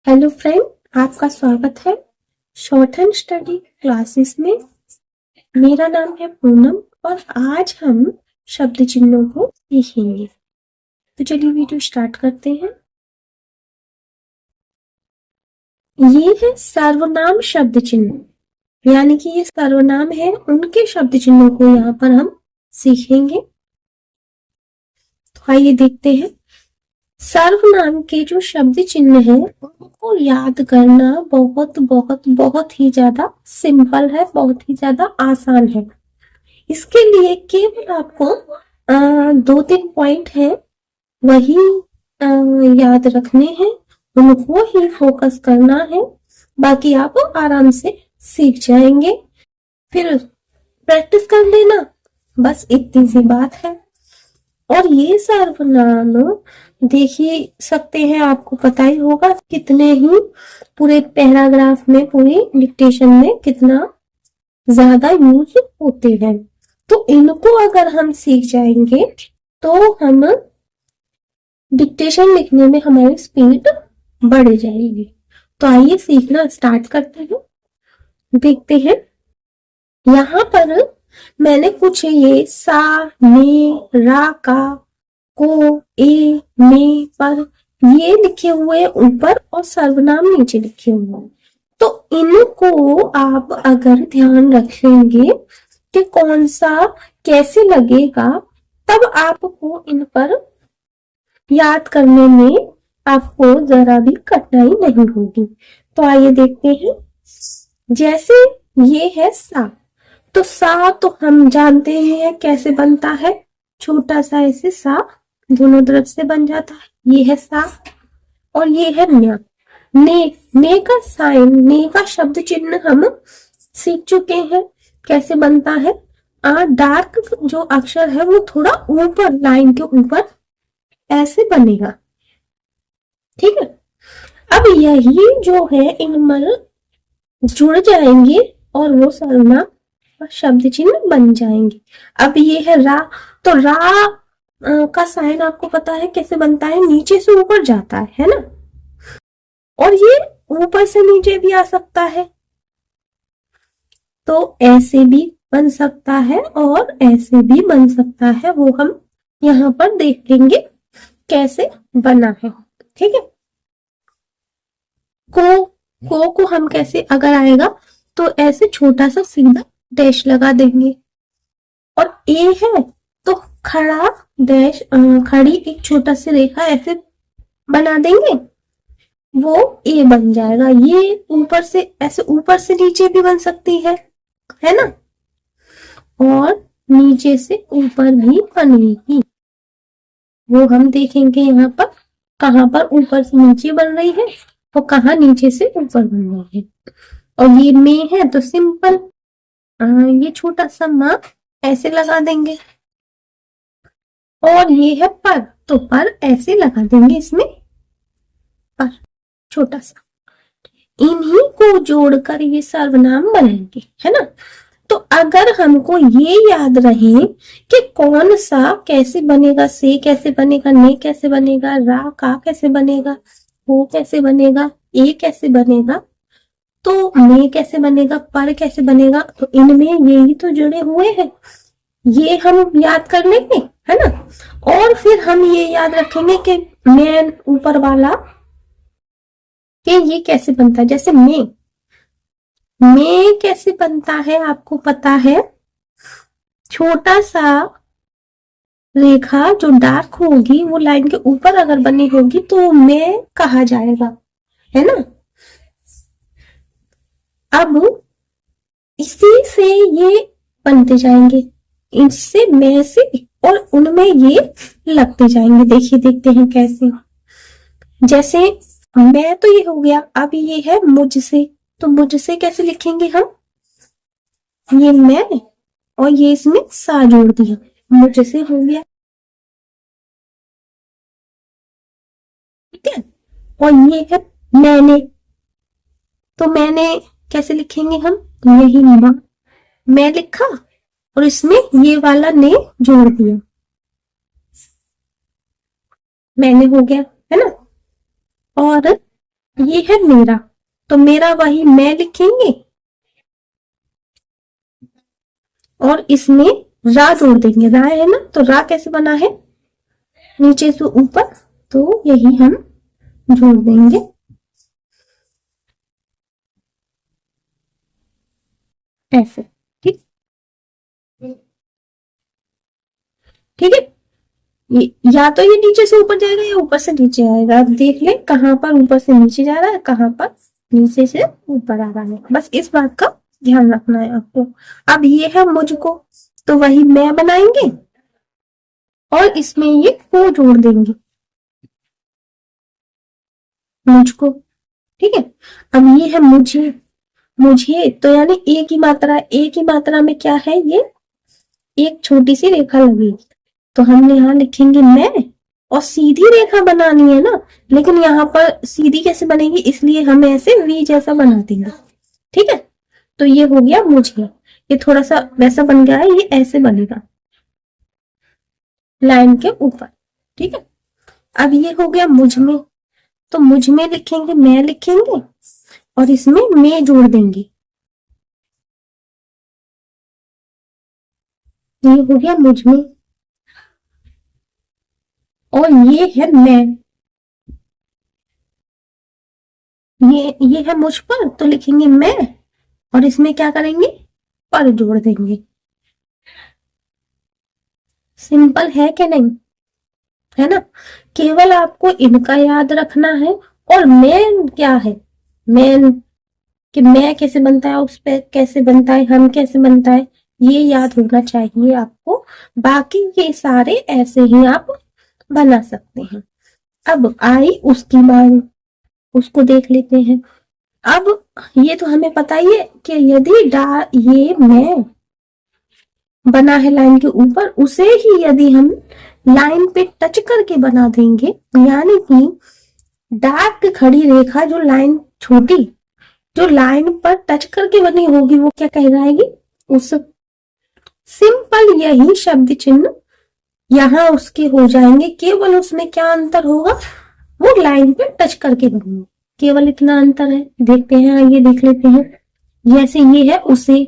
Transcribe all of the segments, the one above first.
Hello friend, आपका स्वागत है शॉर्ट हैंड स्टडी क्लासेस में। मेरा नाम है पूनम और आज हम शब्द चिन्हों को सीखेंगे। तो चलिए वीडियो स्टार्ट करते हैं। ये है सर्वनाम शब्द चिन्ह, यानी कि ये सर्वनाम है, उनके शब्द चिन्हों को यहाँ पर हम सीखेंगे। तो आइए देखते हैं। सर्वनाम के जो शब्द चिन्ह है उनको याद करना बहुत बहुत बहुत ही ज्यादा सिंपल है, बहुत ही ज्यादा आसान है। इसके लिए केवल आपको 2-3 पॉइंट है वही याद रखने हैं, उनको ही फोकस करना है। बाकी आप आराम से सीख जाएंगे, फिर प्रैक्टिस कर लेना, बस इतनी सी बात है। और ये सर्वनाम देखिए सकते हैं, आपको पता ही होगा कितने ही पूरे पैराग्राफ में, पूरी डिक्टेशन में कितना ज्यादा यूज होते हैं। तो इनको अगर हम सीख जाएंगे तो हम डिक्टेशन लिखने में हमारी स्पीड बढ़ जाएगी। तो आइए सीखना स्टार्ट करते हैं। देखते हैं, यहाँ पर मैंने कुछ ये सा, ने, रा, का, को, ए, में, पर ये लिखे हुए ऊपर और सर्वनाम नीचे लिखे हुए हैं। तो इनको आप अगर ध्यान रखेंगे कि कौन सा कैसे लगेगा, तब आपको इन पर याद करने में आपको जरा भी कठिनाई नहीं होगी। तो आइए देखते हैं। जैसे ये है सा, तो सा तो हम जानते हैं कैसे बनता है, छोटा सा ऐसे सा दोनों तरफ से बन जाता है, ये है सा। और ये है न्या। ने का साइन, ने का शब्द चिन्ह हम सीख चुके हैं कैसे बनता है। डार्क जो अक्षर है वो थोड़ा ऊपर, लाइन के ऊपर ऐसे बनेगा, ठीक है। अब यही जो है इनमें जुड़ जाएंगे और वो सर्वनाम शब्द चिन्ह बन जाएंगे। अब ये है रा, तो रा का साइन आपको पता है कैसे बनता है, नीचे से ऊपर जाता है ना। और ये ऊपर से नीचे भी आ सकता है, तो ऐसे भी बन सकता है और ऐसे भी बन सकता है, वो हम यहाँ पर देखेंगे कैसे बना है, ठीक है। को हम कैसे, अगर आएगा तो ऐसे छोटा सा सीधा डैश लगा देंगे। और ए है तो खड़ा डैश, खड़ी एक छोटा सी रेखा ऐसे बना देंगे, वो ए बन जाएगा। ये ऊपर से ऐसे, ऊपर से नीचे भी बन सकती है ना, और नीचे से ऊपर भी बनेगी, वो हम देखेंगे यहाँ पर कहाँ पर ऊपर से नीचे बन रही है और कहाँ नीचे से ऊपर बन रही है। और ये में है तो सिंपल ये छोटा सा माँ ऐसे लगा देंगे। और ये है पर, तो पर ऐसे लगा देंगे इसमें, पर छोटा सा। इन्हीं को जोड़कर ये सर्वनाम बनेंगे, है ना। तो अगर हमको ये याद रहे कि कौन सा कैसे बनेगा, से कैसे बनेगा, ने कैसे बनेगा, रा का कैसे बनेगा, वो कैसे बनेगा, ए कैसे बनेगा, तो में कैसे बनेगा, पर कैसे बनेगा, तो इनमें यही तो जुड़े हुए हैं, ये हम याद कर लेंगे, है ना। और फिर हम ये याद रखेंगे कि मैन ऊपर वाला कि ये कैसे बनता है। जैसे में कैसे बनता है आपको पता है, छोटा सा रेखा जो डार्क होगी वो लाइन के ऊपर अगर बनी होगी तो में कहा जाएगा, है ना। अब इसी से ये बनते जाएंगे, इससे में से, और उनमें ये लगते जाएंगे। देखिए, देखते हैं कैसे। जैसे मैं तो ये हो गया, अब ये है मुझसे, तो मुझसे कैसे लिखेंगे हम, ये मैं और ये इसमें सा जोड़ दिया, मुझसे हो गया, ठीक है। और ये है मैंने, तो मैंने कैसे लिखेंगे हम, यही मां, मैं लिखा और इसमें ये वाला ने जोड़ दिया, मैंने हो गया, है ना। और ये है मेरा, तो मेरा वही मैं लिखेंगे और इसमें रा जोड़ देंगे। रा है ना, तो रा कैसे बना है, नीचे से ऊपर, तो यही हम जोड़ देंगे। ऐसे, ठीक, ठीक है। ये या तो ये नीचे से ऊपर जाएगा या ऊपर से नीचे आएगा। अब देख ले कहाँ पर ऊपर से नीचे जा रहा है, कहाँ पर नीचे से ऊपर आ रहा है, बस इस बात का ध्यान रखना है आपको। अब ये है मुझको, तो वही मैं बनाएंगे और इसमें ये को जोड़ देंगे, मुझको, ठीक है। अब ये है मुझे, मुझे तो यानी एक ही मात्रा, एक ही मात्रा में क्या है, ये एक छोटी सी रेखा लगेगी, तो हम यहाँ लिखेंगे मैं, और सीधी रेखा बनानी है ना, लेकिन यहाँ पर सीधी कैसे बनेगी, इसलिए हम ऐसे वी जैसा बना देंगे, ठीक है। तो ये हो गया मुझे, ये थोड़ा सा वैसा बन गया है, ये ऐसे बनेगा लाइन के ऊपर, ठीक है। अब ये हो गया मुझ में, तो मुझ में लिखेंगे, मैं लिखेंगे और इसमें मैं जोड़ देंगे, ये हो गया मुझ में। और ये है मैं, ये है मुझ पर, तो लिखेंगे मैं और इसमें क्या करेंगे, पर जोड़ देंगे। सिंपल है कि नहीं, है ना। केवल आपको इनका याद रखना है। और मेन क्या है, मेन कि मैं कैसे बनता है, उस पे कैसे बनता है, हम कैसे बनता है, ये याद होना चाहिए आपको। बाकी ये सारे ऐसे ही आप बना सकते हैं। अब आई उसकी बारी, उसको देख लेते हैं। अब ये तो हमें पता ही है कि यदि ये मैं बना है लाइन के ऊपर, उसे ही यदि हम लाइन पे टच करके बना देंगे, यानी कि डार्क खड़ी रेखा जो लाइन छोटी, जो लाइन पर टच करके बनी होगी, वो क्या कहलाएगी, उस सिंपल यही शब्द चिन्ह यहाँ उसके हो जाएंगे। केवल उसमें क्या अंतर होगा, वो लाइन पे टच करके बनेंगे, केवल इतना अंतर है। देखते हैं, ये देख लेते हैं। जैसे ये है उसे,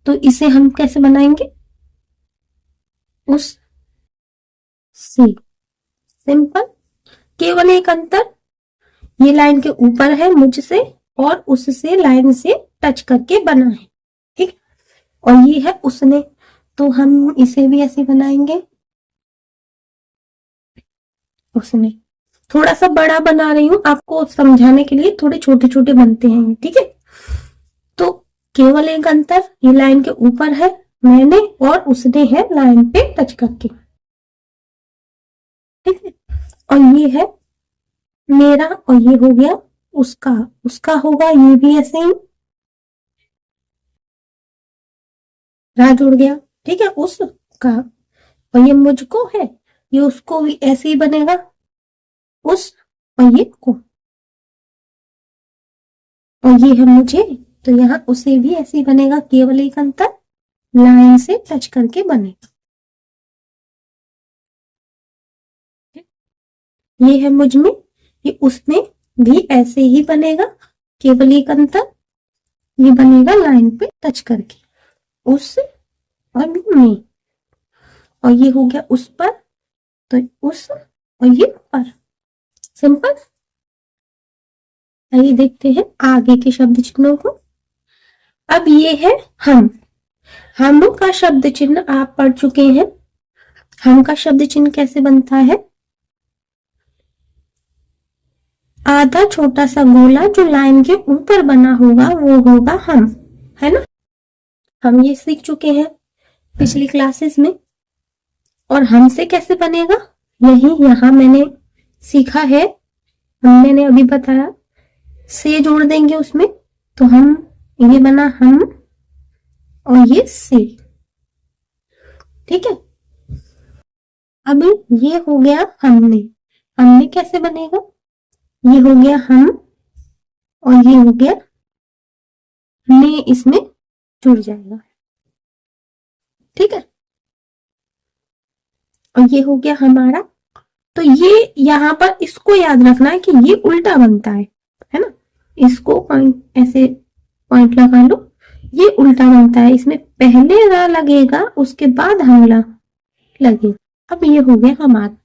तो इसे हम कैसे बनाएंगे, उस से, सिंपल। केवल एक अंतर, ये लाइन के ऊपर है मुझसे और उससे लाइन से टच करके बना है, ठीक। और ये है उसने, तो हम इसे भी ऐसे बनाएंगे, उसने। थोड़ा सा बड़ा बना रही हूं आपको समझाने के लिए, थोड़े छोटे छोटे बनते हैं, ठीक है। तो केवल एक अंतर, ये लाइन के ऊपर है मैंने और उसने है लाइन पे टच करके, ठीक है। और ये है मेरा और ये हो गया उसका, उसका होगा ये भी ऐसे ही, रा जुड़ गया, ठीक है, उसका। और ये मुझको है, ये उसको भी ऐसे ही बनेगा, उस, और ये को, और ये है मुझे, तो यहाँ उसे भी ऐसे ही बनेगा, केवल एक अंतर, लाइन से टच करके बनेगा। ये है मुझ में, ये उसमें भी ऐसे ही बनेगा, केवल एक अंतर, ये बनेगा लाइन पे टच करके, उस और में। और ये हो गया उस पर, तो उस और ये पर, सिंपल। आइए देखते हैं आगे के शब्द चिन्हों को। अब ये है हम का शब्द चिन्ह आप पढ़ चुके हैं। हम का शब्द चिन्ह कैसे बनता है, आधा छोटा सा गोला जो लाइन के ऊपर बना होगा वो होगा हम, है ना। हम ये सीख चुके हैं पिछली क्लासेस में। और हमसे कैसे बनेगा, यही यहाँ मैंने सीखा है, मैंने अभी बताया, से जोड़ देंगे उसमें, तो हम, ये बना हम और ये से, ठीक है। अब ये हो गया हमने, हमने कैसे बनेगा, ये हो गया हम और ये हो गया ने, इसमें जुड़ जाएगा, ठीक है। और ये हो गया हमारा, तो ये यहाँ पर इसको याद रखना है कि ये उल्टा बनता है ना। इसको पॉइंट ऐसे पॉइंट लगा लो, ये उल्टा बनता है, इसमें पहले र लगेगा उसके बाद हमला लगेगा। अब ये हो गया हमारा,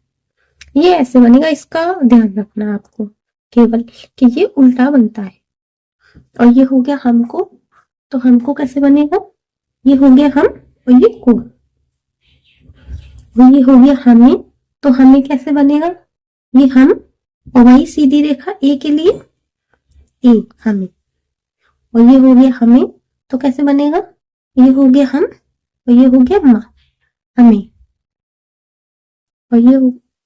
ये ऐसे बनेगा, इसका ध्यान रखना आपको केवल कि ये उल्टा बनता है। और ये हो गया हमको, तो हमको कैसे बनेगा, ये हो गया हम और ये को, ये हो गया हमें, तो हमें कैसे बनेगा, ये हम और वही सीधी रेखा ए के लिए ए हमें, और ये हो गया हमें, तो कैसे बनेगा, ये हो गया हम और ये हो गया माँ हमें, और ये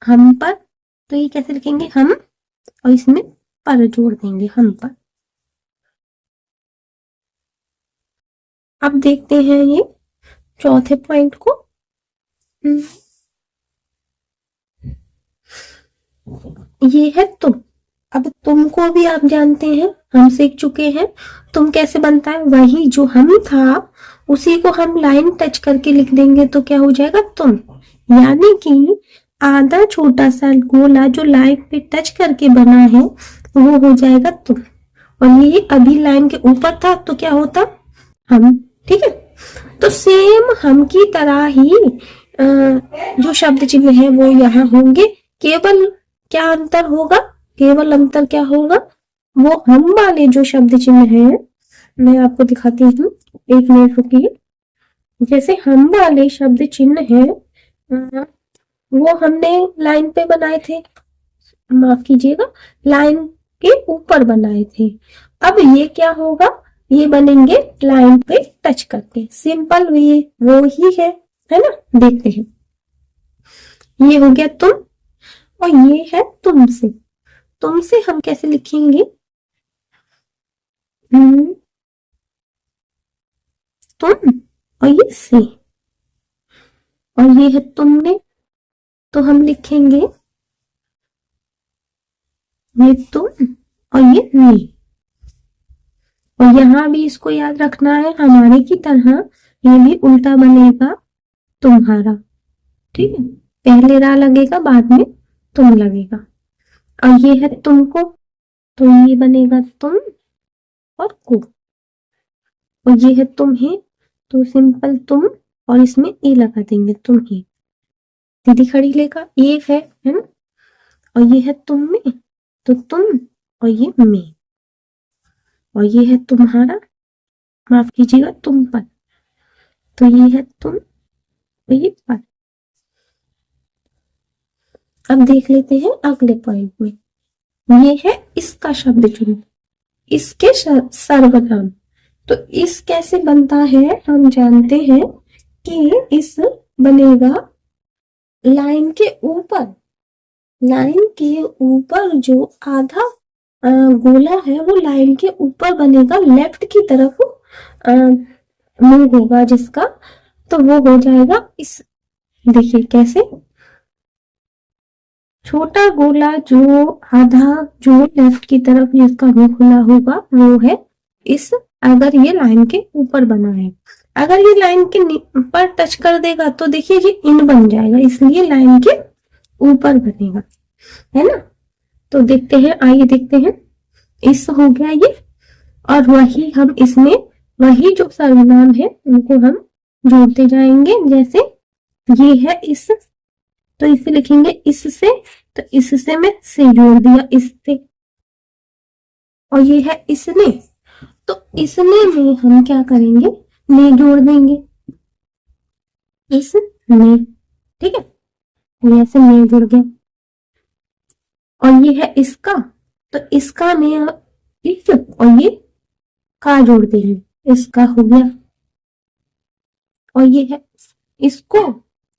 हम पर, तो ये कैसे लिखेंगे हम और इसमें पर जोड़ देंगे हम पर। अब देखते हैं ये चौथे पॉइंट को। ये है तुम। अब तुमको भी आप जानते हैं, हम सीख चुके हैं तुम कैसे बनता है, वही जो हम था उसी को हम लाइन टच करके लिख देंगे तो क्या हो जाएगा तुम, यानी कि आधा छोटा सा गोला जो लाइन पे टच करके बना है वो हो जाएगा तुम, और ये अभी लाइन के ऊपर था तो क्या होता हम। ठीक है, तो सेम हम की तरह ही जो शब्द चिन्ह है वो यहाँ होंगे, केवल क्या अंतर होगा, केवल अंतर क्या होगा, वो हम वाले जो शब्द चिन्ह है मैं आपको दिखाती हूँ, एक मिनट रुकिए। जैसे हम वाले शब्द चिन्ह है वो हमने लाइन पे बनाए थे, माफ कीजिएगा लाइन के ऊपर बनाए थे। अब ये क्या होगा, ये बनेंगे लाइन पे टच करके, सिंपल वे वो ही है ना। देखते हैं, ये हो गया तुम और ये है तुमसे। तुमसे हम कैसे लिखेंगे, तुम और ये से, और ये है तुमने, तो हम लिखेंगे ये तुम और ये ने, और यहां भी इसको याद रखना है हमारे की तरह ये भी उल्टा बनेगा तुम्हारा। ठीक है, पहले रा लगेगा बाद में तुम लगेगा, और ये है तुमको, तो ये बनेगा तुम और को, और ये है तुम्हें, तो सिंपल तुम और इसमें ए लगा देंगे तुम्हें, दीदी खड़ी लेगा ए है ना, और ये है तुम में, तो तुम और ये में, और ये है तुम्हारा, माफ कीजिएगा तुम पर, तो ये है तुम और ये पर। अब देख लेते हैं अगले पॉइंट में, ये है इसका शब्द चिन्ह, इसके सर्वनाम। तो इस कैसे बनता है, हम जानते हैं कि इस बनेगा लाइन के ऊपर, लाइन के ऊपर जो आधा गोला है वो लाइन के ऊपर बनेगा, लेफ्ट की तरफ मुंह होगा जिसका, तो वो हो जाएगा इस, देखिए कैसे, छोटा गोला जो आधा जो लेफ्ट की तरफ जिसका मुंह खुला होगा वो है इस, अगर ये लाइन के ऊपर बना है, अगर ये लाइन के पर टच कर देगा तो देखिए ये इन बन जाएगा, इसलिए लाइन के ऊपर बनेगा, है ना। तो देखते हैं, आइए देखते हैं, इस हो गया ये, और वही हम इसमें वही जो सर्वनाम है उनको हम जोड़ते जाएंगे, जैसे ये है इस, तो इसे लिखेंगे इससे, तो इससे में से जोड़ दिया इससे, और ये है इसने, तो इसने में हम क्या करेंगे, ने जोड़ देंगे इसने, ठीक है, ये ऐसे ने जुड़ गया, और ये है इसका, तो इसका में इस, और ये का जोड़ देंगे, इसका हो गया, और ये है इसको,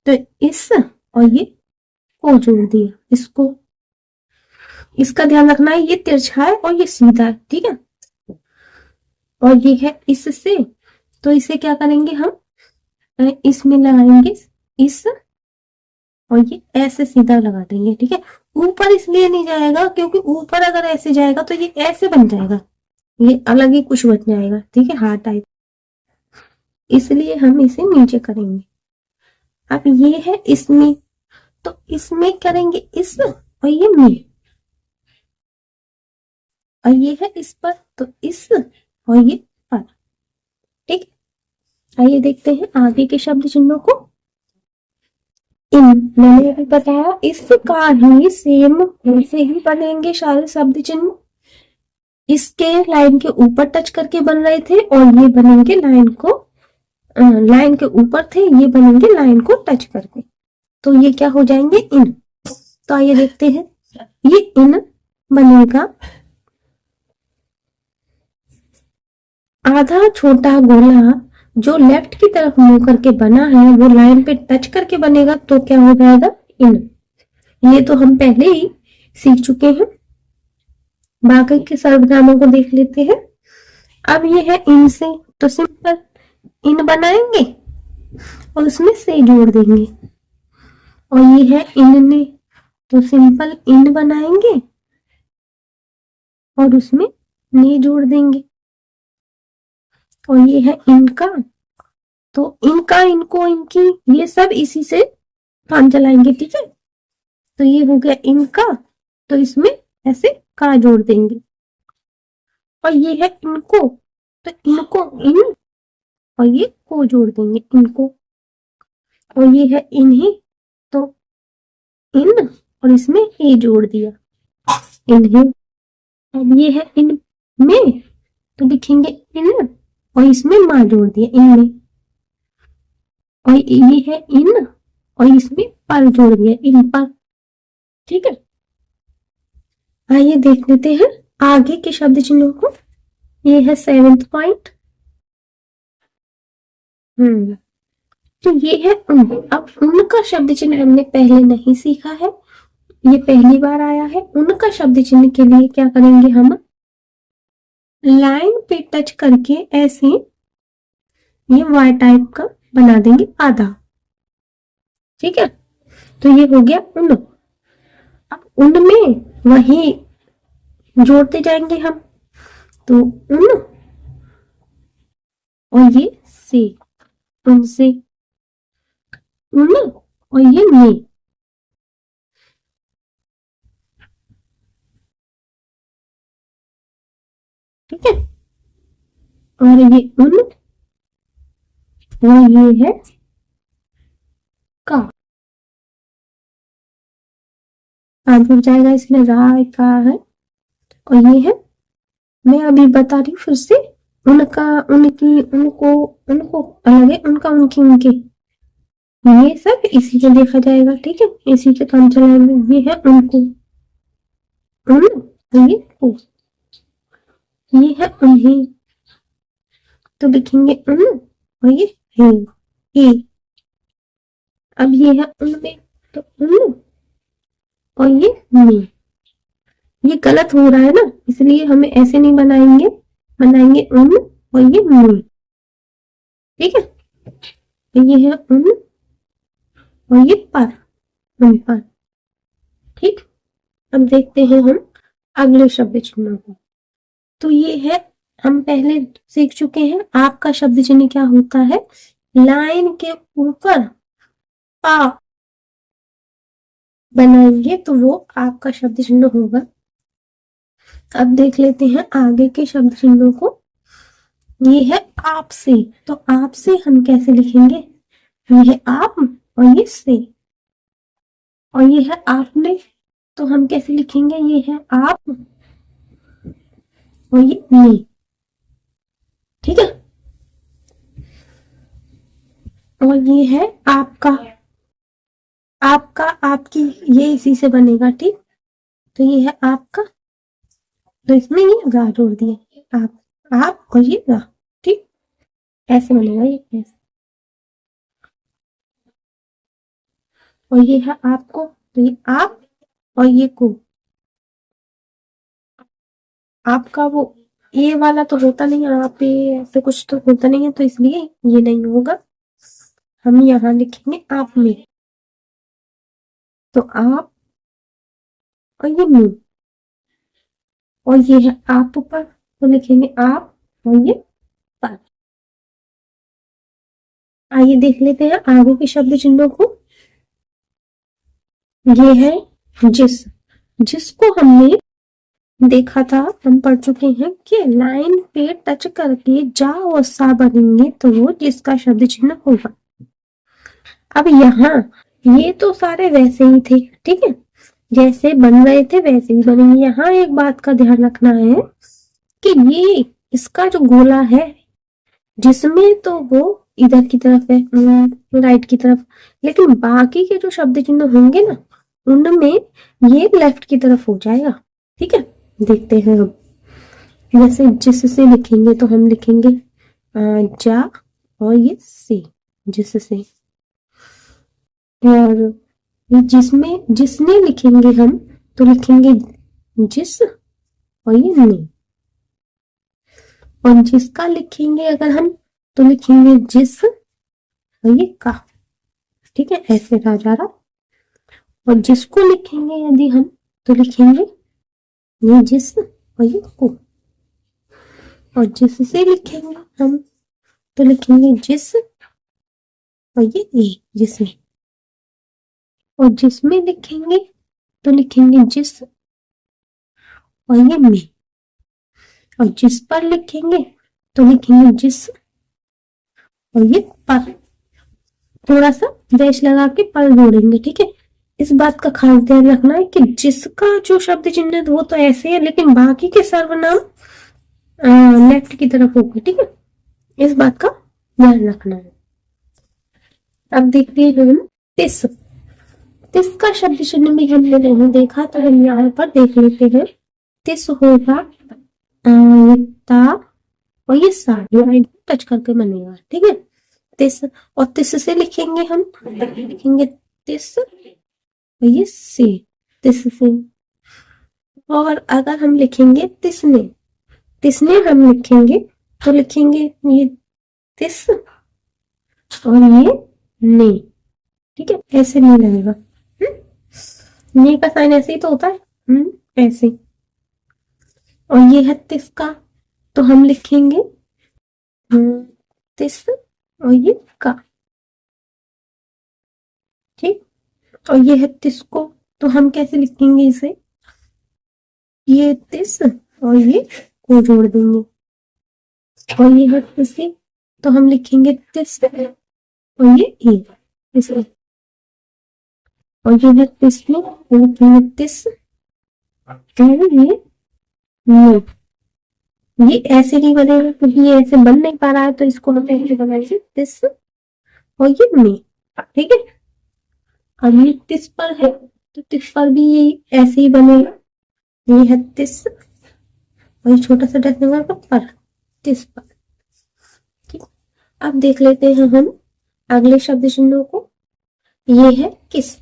तो इस और ये को जोड़ दिया इसको, इसका ध्यान रखना है ये तिरछा है और ये सीधा है, ठीक है, और ये है इससे, तो इसे क्या करेंगे हम, इसमें लगाएंगे इस, और ये ऐसे सीधा लगा देंगे, ठीक है। ऊपर इसलिए नहीं जाएगा क्योंकि ऊपर अगर ऐसे जाएगा तो ये ऐसे बन जाएगा, ये अलग ही कुछ बन जाएगा, ठीक है, हार्ट टाइप, इसलिए हम इसे नीचे करेंगे। अब ये है इसमें, तो इसमें करेंगे इस और ये में, और ये है इस पर, तो इस और ये पर। ठीक, आइए देखते हैं आगे के शब्द चिन्हों को। इन मैंने अभी बताया इस प्रकार ही सेम ऐसे ही बनेंगे सारे शब्द चिन्ह। इसके लाइन के ऊपर टच करके बन रहे थे और ये बनेंगे लाइन के ऊपर थे, ये बनेंगे लाइन को टच करके, तो ये क्या हो जाएंगे इन। तो आइए देखते हैं, ये इन बनेगा आधा छोटा गोला जो लेफ्ट की तरफ मुंह करके बना है वो लाइन पे टच करके बनेगा, तो क्या हो जाएगा इन। ये तो हम पहले ही सीख चुके हैं, बाकी के सर्वनामों को देख लेते हैं। अब ये है इन से, तो सिंपल इन बनाएंगे और उसमें से जोड़ देंगे। और ये है इन ने, तो सिंपल इन बनाएंगे और उसमें ने जोड़ देंगे। और ये है इनका, तो इनका, इनको, इनकी, ये सब इसी से काम चलाएंगे। ठीक है, तो ये हो गया इनका, तो इसमें ऐसे का जोड़ देंगे। और ये है इनको, तो इनको इन और ये को जोड़ देंगे इनको। और ये है इन्हीं, तो इन और इसमें ए जोड़ दिया इन्हें। अब ये है इन में, तो लिखेंगे इन और इसमें माँ जोड़ दिया इनमें। और ये है इन और इसमें पर जोड़ दिया इन पर। ठीक है, आइए देख लेते हैं आगे के शब्द चिन्हों को। ये है 7th पॉइंट। तो ये है उन। अब उनका शब्द चिन्ह हमने पहले नहीं सीखा है, ये पहली बार आया है। उनका शब्द चिन्ह के लिए क्या करेंगे, हम लाइन पे टच करके ऐसे ये वाई टाइप का बना देंगे आधा। ठीक है, तो ये हो गया उन। अब उनमें वही जोड़ते जाएंगे हम, तो उन और ये से, उनसे, उन और ये में। ठीक है, और ये उन और ये है का। जुड़ जाएगा इसमें राय का है। और ये है, मैं अभी बता रही हूँ फिर से, उनका, उनकी, उनको, उनको अलग है, उनका, उनकी, उनके, ये सब इसी से देखा जाएगा। ठीक है, इसी से काम चलाएंगे। ये है उनको, उन, ये को, ये है उन्हें, तो लिखेंगे उन और ये है ए। अब ये है उनमें, तो उन और ये में। ये गलत हो रहा है ना, इसलिए हमें ऐसे नहीं बनाएंगे, बनाएंगे उन और ये में। ठीक है, तो ये है उन और ये पर, उन पर। ठीक, अब देखते हैं हम अगले शब्द चिन्हों को। तो ये है, हम पहले सीख चुके हैं आपका शब्द चिन्ह क्या होता है, लाइन के ऊपर पा बनाएंगे तो वो आपका शब्द चिन्ह होगा। अब देख लेते हैं आगे के शब्द चिन्हों को। ये है आपसे, तो आपसे हम कैसे लिखेंगे, ये है आप और ये से। और ये है आपने, तो हम कैसे लिखेंगे, ये है आप और ये ने। ठीक है, और ये है आपका, आपका, आपकी, ये इसी से बनेगा। ठीक, तो ये है आपका, तो इसमें ये गा जोड़ दिया, आप और ये गा। ठीक, ऐसे बनेगा ये ऐसे। और ये है आपको, तो ये आप और ये को। आपका वो ये वाला तो होता नहीं है, आप ये ऐसे कुछ तो होता नहीं है, तो इसलिए ये नहीं होगा, हम यहाँ लिखेंगे आप में। तो आप और ये में, और ये है आप पर, तो लिखेंगे आप और ये पर। आइए देख लेते हैं आगे के शब्द चिन्हों को। ये है जिस, जिसको हमने देखा था, हम पढ़ चुके हैं कि लाइन पे टच करके जा और सा बनेंगे तो वो जिसका शब्द चिन्ह होगा। अब यहाँ ये तो सारे वैसे ही थे, ठीक है, जैसे बन रहे थे वैसे ही बनेंगे। यहाँ एक बात का ध्यान रखना है कि ये इसका जो गोला है जिसमें तो वो इधर की तरफ है, राइट की तरफ, लेकिन बाकी के जो शब्द चिन्ह होंगे ना उनमें ये लेफ्ट की तरफ हो जाएगा। ठीक है, देखते हैं हम। जैसे जिससे लिखेंगे तो हम लिखेंगे जा और ये से, जिससे। और ये जिसमें जिसने लिखेंगे हम तो लिखेंगे जिस और ये ने। और जिसका लिखेंगे अगर हम तो लिखेंगे जिस और ये का। ठीक है, ऐसे रहा जा रहा। और जिसको लिखेंगे यदि हम तो लिखेंगे ये जिस और ये को। और जिससे लिखेंगे हम तो लिखेंगे जिस और ये ए, जिसमें। और जिसमें लिखेंगे तो लिखेंगे जिस और ये में। और जिस पर लिखेंगे तो लिखेंगे जिस और ये पर। थोड़ा सा डैश लगा के पर जोड़ेंगे। ठीक है, इस बात का खास ध्यान रखना है कि जिसका जो शब्द चिन्ह वो तो ऐसे है लेकिन बाकी के सर्वनाम लेफ्ट की तरफ होगा। ठीक है, इस बात का ध्यान रखना है। अब देखते हैं हम तिस। तिस का शब्द चिन्ह भी हमने नहीं देखा तो हम यहाँ पर देख लेते हैं। तिस होगा ये ता और ये सा लाइन टच करके बनेगा। ठीक है, तिस। और तिस से लिखेंगे हम लिखेंगे तिस और ये से, तिस से। और अगर हम लिखेंगे तिसने हम लिखेंगे तो लिखेंगे ये तिस और ये ने। ठीक है, ऐसे नहीं लगेगा। ने का साइन ऐसे ही तो होता है, ऐसे। और ये है तिस का तो हम लिखेंगे तिस और ये का। ठीक, और ये है तिस को तो हम कैसे लिखेंगे इसे, ये तिस और ये को जोड़ देंगे। और ये है तिसे तो हम लिखेंगे तिस और ये ए, इसमें। और ये है तिस में तो लिखेंगे तिस और ये ऐसे नहीं बनेगा क्योंकि ये ऐसे बन नहीं पा रहा है तो इसको हम ऐसे बनाएंगे तिस और ये में। ठीक है, अब ये तिस पर है तो तिस पर भी ये ऐसे ही बनेगा। ये है तिस और ये छोटा सा डैश लगा पर, तिस पर। ठीक, अब देख लेते हैं हम अगले शब्द चिन्हों को। ये है किस।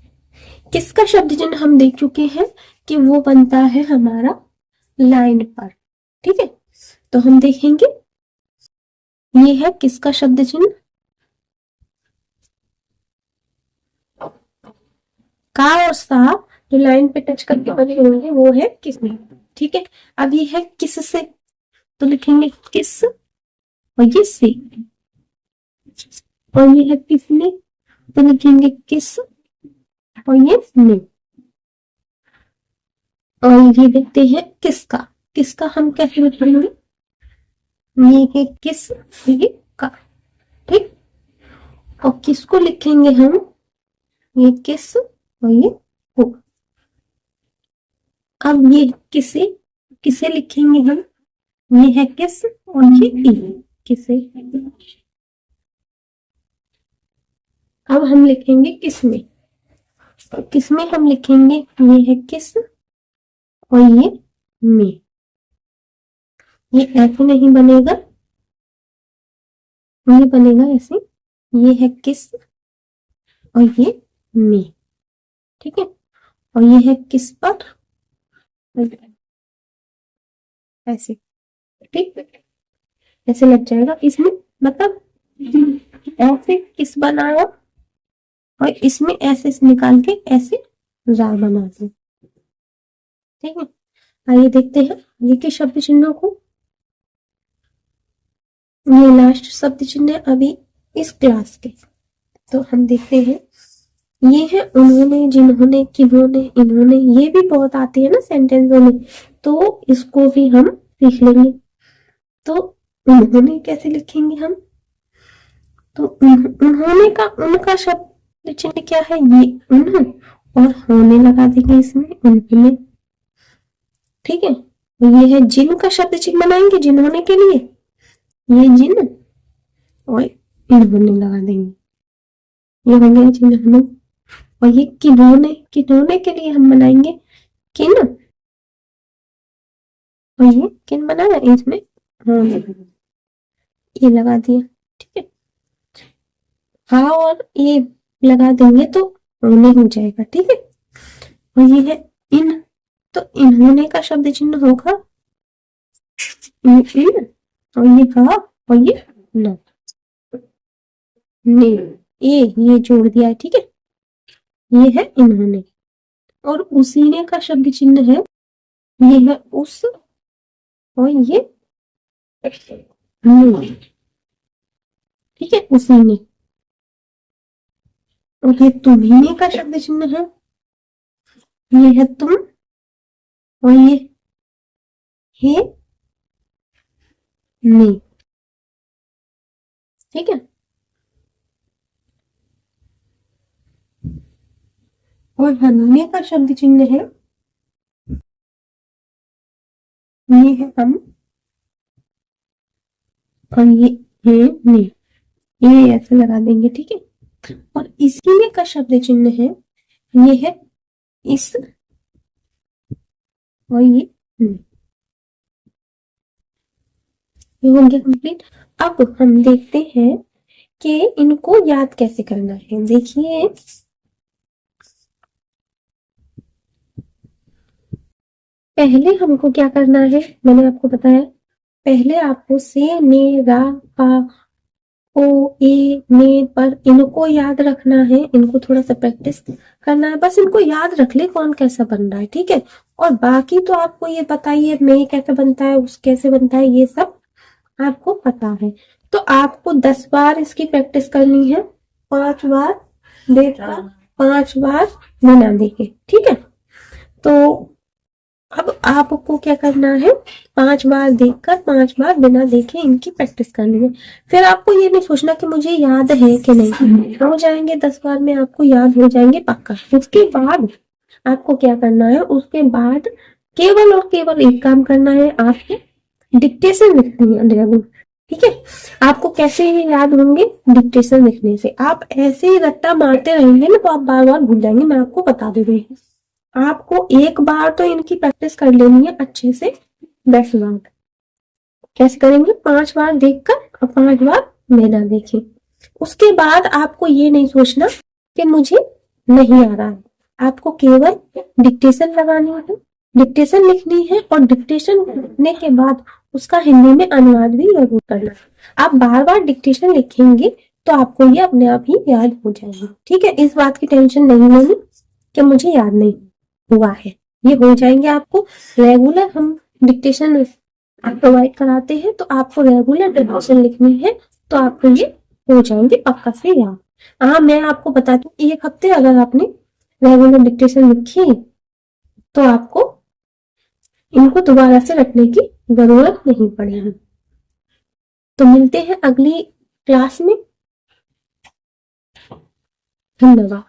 किस का शब्द चिन्ह हम देख चुके हैं कि वो बनता है हमारा लाइन पर। ठीक है, तो हम देखेंगे ये है किसका शब्द चिन्ह, का और सा जो लाइन पे टच करके बने होंगे वो है किसमें। ठीक है, अब ये है किस से तो लिखेंगे किस और ये से। और ये है किसने तो लिखेंगे किस और ये ने। और ये देखते हैं किसका। किसका हम कैसे लिखेंगे, ये है किस ये का। ठीक, और किसको लिखेंगे हम ये किस और ये को। अब ये किसे किसे लिखेंगे हम, ये है किस और ये ई, किसे। अब हम लिखेंगे किसमें। किसमें हम लिखेंगे ये है किस और ये में। ये ऐसे नहीं बनेगा, ये बनेगा ऐसे। ये है किस और ये में। ठीक है, और ये है किस पर ऐसे। ठीक, ऐसे लग जाएगा इसमें, मतलब ऐसे किस बनाया और इसमें ऐसे निकाल के ऐसे रा बना दो। ठीक है, आइए देखते हैं ये के शब्द चिन्हों को। ये लास्ट शब्द चिन्ह है अभी इस क्लास के, तो हम देखते हैं। ये है उन्होंने, जिन्होंने, किन्होंने, इन्होंने। ये भी बहुत आती है ना सेंटेंसों में, तो इसको भी हम सीख लेंगे। तो उन्होंने कैसे लिखेंगे हम? तो उन्होंने का उनका शब्द चिन्ह क्या है? ये उन, और होने लगा देंगे इसमें उन्होंने। ठीक है, तो ये है जिन का शब्द चिन्ह बनाएंगे जिन्होंने के लिए, ये जिन और इन्होंने लगा देंगे, ये हो गया जिन्होंने। और ये किन्होंने, किन्होंने के लिए हम बनाएंगे किन, और ये किन बना है इसमें होने, ये लगा दिया। ठीक है, हाँ और ये लगा देंगे तो होने हो जाएगा। ठीक है, और ये है इन, तो इन्होंने का शब्द चिन्ह होगा इन, और ये हा और ये न, ने, ये जोड़ दिया है। ठीक है, ये है इन्होंने। और उसी ने का शब्द चिन्ह है, ये है उस, और ये ने। ठीक है, उसी ने। और ये तुम्ही का शब्द चिन्ह है, ये है तुम, और ये है ने। ठीक है, और हमने का शब्द चिन्ह है, ये है हम, और ये है ने, ये ऐसे लगा देंगे। ठीक है, और इसीने का शब्द चिन्ह है, ये है इस, और ये ने। ये हो गया कंप्लीट। अब हम देखते हैं कि इनको याद कैसे करना है। देखिए, पहले हमको क्या करना है, मैंने आपको बताया, पहले आपको से, ने, रा, पा, ओ, ए, ने पर इनको याद रखना है। इनको थोड़ा सा प्रैक्टिस करना है, बस इनको याद रख ले कौन कैसा बन रहा है। ठीक है, और बाकी तो आपको ये बताइए मैं कैसे बनता है, उस कैसे बनता है, ये सब आपको पता है। तो आपको 10 बार इसकी प्रैक्टिस करनी है, 5 बार देखकर, 5 बार बिना देखे। ठीक है, तो अब आपको क्या करना है, 5 बार देखकर 5 बार बिना देखे इनकी प्रैक्टिस करनी है। फिर आपको ये नहीं सोचना कि मुझे याद है कि नहीं, हो जाएंगे 10 बार में आपको याद हो जाएंगे पक्का। उसके बाद आपको क्या करना है, उसके बाद केवल और केवल एक काम करना है, आपको डिक्टेशन लिखनी है रेगुलर। ठीक है, आपको कैसे ये याद होंगे, डिक्टेशन लिखने से। आप ऐसे ही रट्टा मारते रहेंगे ना तो आप बार बार भूल जाएंगे, मैं आपको बता दे रही हूँ। आपको एक बार तो इनकी प्रैक्टिस कर लेनी है अच्छे से 10 बार। कैसे करेंगे, 5 बार देखकर और 5 बार बिना देखे। उसके बाद आपको ये नहीं सोचना कि मुझे नहीं आ रहा है, आपको केवल डिक्टेशन लगानी है, डिक्टेशन लिखनी है, और डिक्टेशन लिखने के बाद उसका हिंदी में अनुवाद भी जरूर करना। आप बार बार डिक्टेशन लिखेंगे तो आपको ये अपने आप ही याद हो जाएगी। ठीक है, इस बात की टेंशन नहीं लेनी कि मुझे याद नहीं हुआ है, ये हो जाएंगे आपको। रेगुलर हम डिक्टेशन प्रोवाइड कराते हैं, तो आपको रेगुलर डिक्टेशन लिखनी है, तो आपको ये हो जाएंगे पक्का से याद। हाँ, मैं आपको बताती हूँ, 1 हफ्ते अगर आपने रेगुलर डिक्टेशन लिखी तो आपको इनको दोबारा से रखने की जरूरत नहीं पड़ेगी। तो मिलते हैं अगली क्लास में। धन्यवाद।